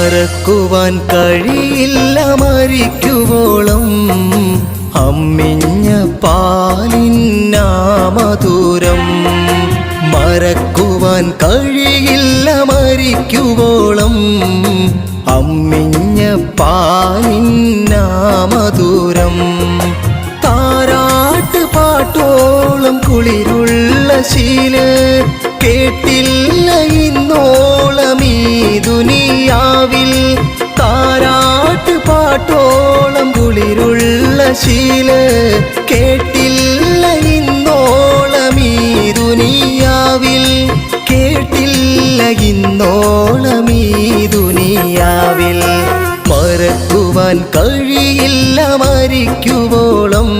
മറക്കുവാൻ കഴിയില്ല മരിക്കുവോളം അമ്മിഞ്ഞ പാലിന്നാമധുരം. മറക്കുവാൻ കഴിയില്ല മരിക്കുവോളം അമ്മിഞ്ഞ പാലിന്നാമധുരം. താരാട്ട് പാട്ടോളം കുളിരുള്ള ശീല കേട്ടില്ല ഇന്നോളം ഈ ദുനിയാവിൽ. താരാട്ട് പാട്ടോളം കുളിരുള്ള ശീല കേട്ടില്ല ഇന്നോളം ഈ ദുനിയാവിൽ. കേട്ടില്ല ഇന്നോളം ഈ ദുനിയാവിൽ. മറക്കുവാൻ കഴിയില്ല മരിക്കുവോളം